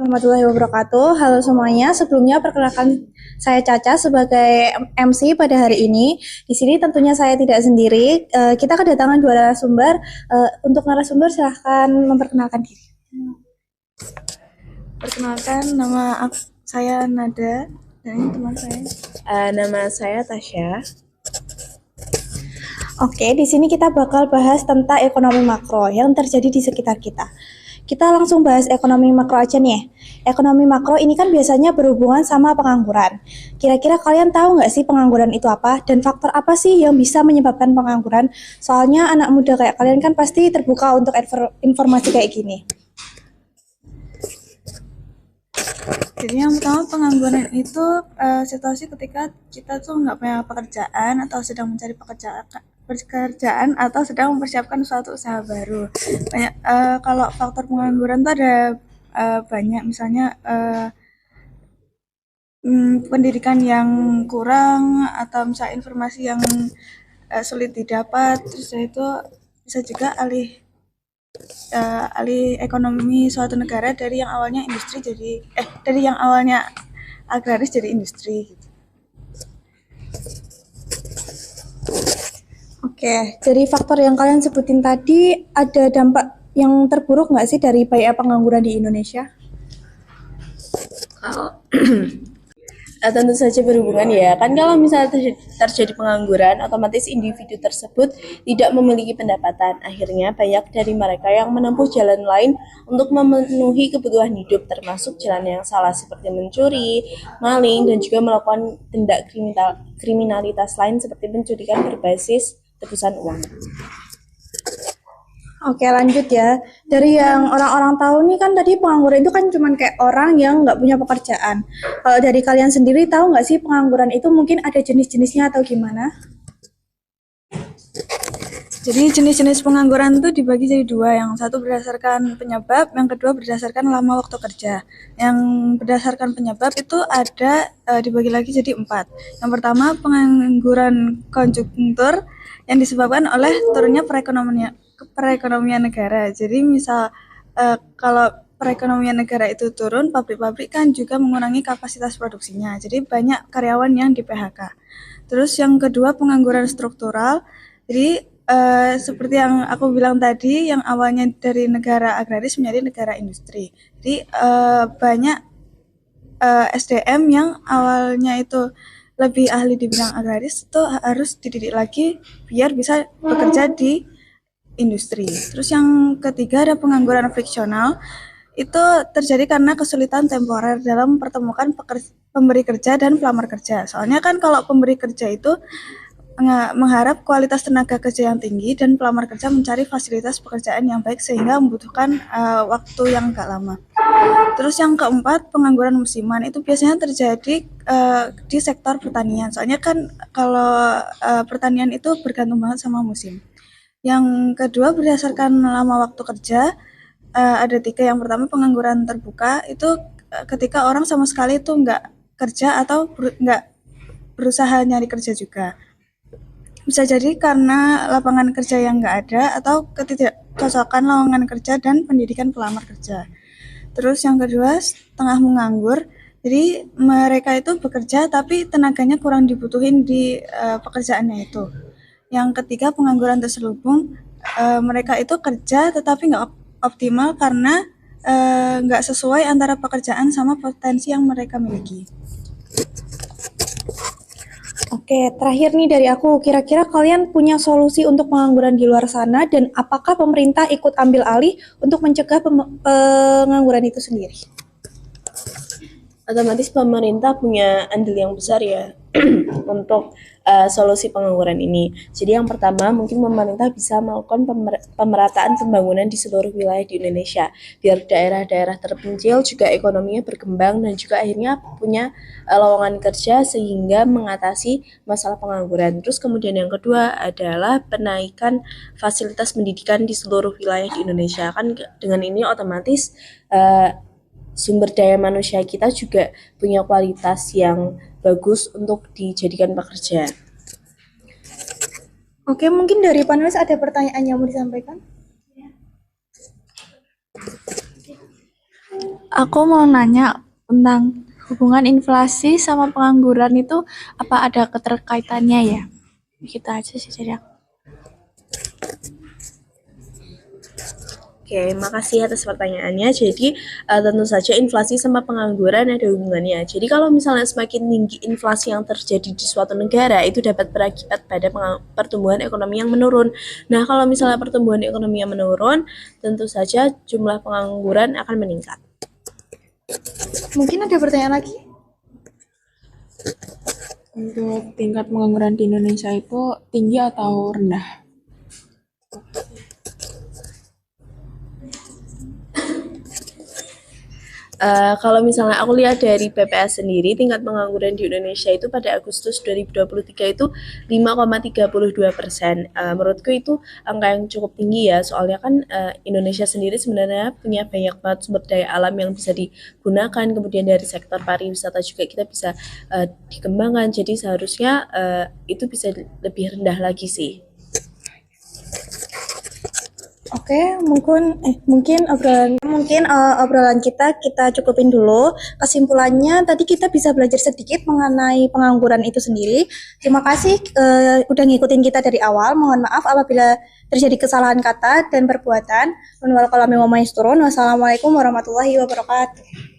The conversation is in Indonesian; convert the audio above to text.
warahmatullahi wabarakatuh. Halo semuanya. Sebelumnya perkenalkan saya Caca sebagai MC pada hari ini. Di sini tentunya saya tidak sendiri. Kita kedatangan dua narasumber. Untuk narasumber silahkan memperkenalkan diri. Perkenalkan, saya Nada dan ini teman saya. Nama saya Tasya. Oke, di sini kita bakal bahas tentang ekonomi makro yang terjadi di sekitar kita. Kita langsung bahas ekonomi makro aja nih. Ekonomi makro ini kan biasanya berhubungan sama pengangguran. Kira-kira kalian tahu nggak sih pengangguran itu apa? Dan faktor apa sih yang bisa menyebabkan pengangguran? Soalnya anak muda kayak kalian kan pasti terbuka untuk informasi kayak gini. Jadi yang pertama, pengangguran itu situasi ketika kita tuh nggak punya pekerjaan atau sedang mencari pekerjaan atau sedang mempersiapkan suatu usaha baru. Kalau faktor pengangguran tuh ada banyak, misalnya pendidikan yang kurang atau misalnya informasi yang sulit didapat. Terus itu bisa juga alih ekonomi suatu negara dari yang awalnya agraris jadi industri gitu. Oke, dari faktor yang kalian sebutin tadi, ada dampak yang terburuk nggak sih dari banyak pengangguran di Indonesia? Tentu saja berhubungan ya, kan kalau misalnya terjadi pengangguran, otomatis individu tersebut tidak memiliki pendapatan. Akhirnya banyak dari mereka yang menempuh jalan lain untuk memenuhi kebutuhan hidup, termasuk jalan yang salah seperti mencuri, maling, dan juga melakukan tindak kriminalitas lain seperti pencurian berbasis tebusan uang. Oke, lanjut ya. Dari yang orang-orang tahu nih kan tadi pengangguran itu kan cuman kayak orang yang nggak punya pekerjaan. Kalau dari kalian sendiri tahu nggak sih pengangguran itu mungkin ada jenis-jenisnya atau gimana? Jadi jenis-jenis pengangguran itu dibagi jadi dua, yang satu berdasarkan penyebab, yang kedua berdasarkan lama waktu kerja. Yang berdasarkan penyebab itu ada dibagi lagi jadi 4. Yang pertama, pengangguran konjunktur yang disebabkan oleh turunnya perekonomian negara. Jadi misal kalau perekonomian negara itu turun, pabrik-pabrik kan juga mengurangi kapasitas produksinya. Jadi banyak karyawan yang di PHK. Terus yang kedua, pengangguran struktural. Jadi seperti yang aku bilang tadi, yang awalnya dari negara agraris menjadi negara industri. Jadi banyak SDM yang awalnya itu lebih ahli di bidang agraris itu harus dididik lagi biar bisa bekerja di industri. Terus yang ketiga ada pengangguran friksional. Itu terjadi karena kesulitan temporer dalam mempertemukan pemberi kerja dan pelamar kerja. Soalnya kan kalau pemberi kerja itu mengharap kualitas tenaga kerja yang tinggi dan pelamar kerja mencari fasilitas pekerjaan yang baik sehingga membutuhkan waktu yang agak lama. Terus yang keempat, pengangguran musiman itu biasanya terjadi di sektor pertanian. Soalnya kan kalau pertanian itu bergantung banget sama musim. Yang kedua, berdasarkan lama waktu kerja, ada 3. Yang pertama, pengangguran terbuka, itu ketika orang sama sekali itu nggak kerja atau nggak berusaha nyari kerja juga. Bisa jadi karena lapangan kerja yang nggak ada atau ketidakcocokan lowongan kerja dan pendidikan pelamar kerja. Terus yang kedua, setengah menganggur. Jadi mereka itu bekerja tapi tenaganya kurang dibutuhin di pekerjaannya itu. Yang ketiga, pengangguran terselubung. Mereka itu kerja tetapi nggak optimal karena nggak sesuai antara pekerjaan sama potensi yang mereka miliki. Oke, terakhir nih dari aku, kira-kira kalian punya solusi untuk pengangguran di luar sana dan apakah pemerintah ikut ambil alih untuk mencegah pengangguran itu sendiri? Otomatis pemerintah punya andil yang besar ya untuk solusi pengangguran ini. Jadi yang pertama mungkin pemerintah bisa melakukan pemerataan pembangunan di seluruh wilayah di Indonesia biar daerah-daerah terpencil juga ekonominya berkembang dan juga akhirnya punya lowongan kerja sehingga mengatasi masalah pengangguran. Terus kemudian yang kedua adalah penaikan fasilitas pendidikan di seluruh wilayah di Indonesia. Kan dengan ini otomatis sumber daya manusia kita juga punya kualitas yang bagus untuk dijadikan pekerja. Oke, mungkin dari panelis ada pertanyaan yang mau disampaikan? Aku mau nanya tentang hubungan inflasi sama pengangguran itu apa ada keterkaitannya ya? Gitu aja sih dari aku. Oke, makasih atas pertanyaannya. Jadi, tentu saja inflasi sama pengangguran ada hubungannya. Jadi, kalau misalnya semakin tinggi inflasi yang terjadi di suatu negara, itu dapat berakibat pada pertumbuhan ekonomi yang menurun. Nah, kalau misalnya pertumbuhan ekonomi yang menurun, tentu saja jumlah pengangguran akan meningkat. Mungkin ada pertanyaan lagi? Untuk tingkat pengangguran di Indonesia itu tinggi atau rendah? Kalau misalnya aku lihat dari BPS sendiri, tingkat pengangguran di Indonesia itu pada Agustus 2023 itu 5,32%. Menurutku itu angka yang cukup tinggi ya, soalnya kan Indonesia sendiri sebenarnya punya banyak banget sumber daya alam yang bisa digunakan, kemudian dari sektor pariwisata juga kita bisa dikembangkan, jadi seharusnya itu bisa lebih rendah lagi sih. Oke, mungkin obrolan kita cukupin dulu. Kesimpulannya tadi kita bisa belajar sedikit mengenai pengangguran itu sendiri. Terima kasih udah ngikutin kita dari awal. Mohon maaf apabila terjadi kesalahan kata dan perbuatan. Wassalamualaikum warahmatullahi wabarakatuh.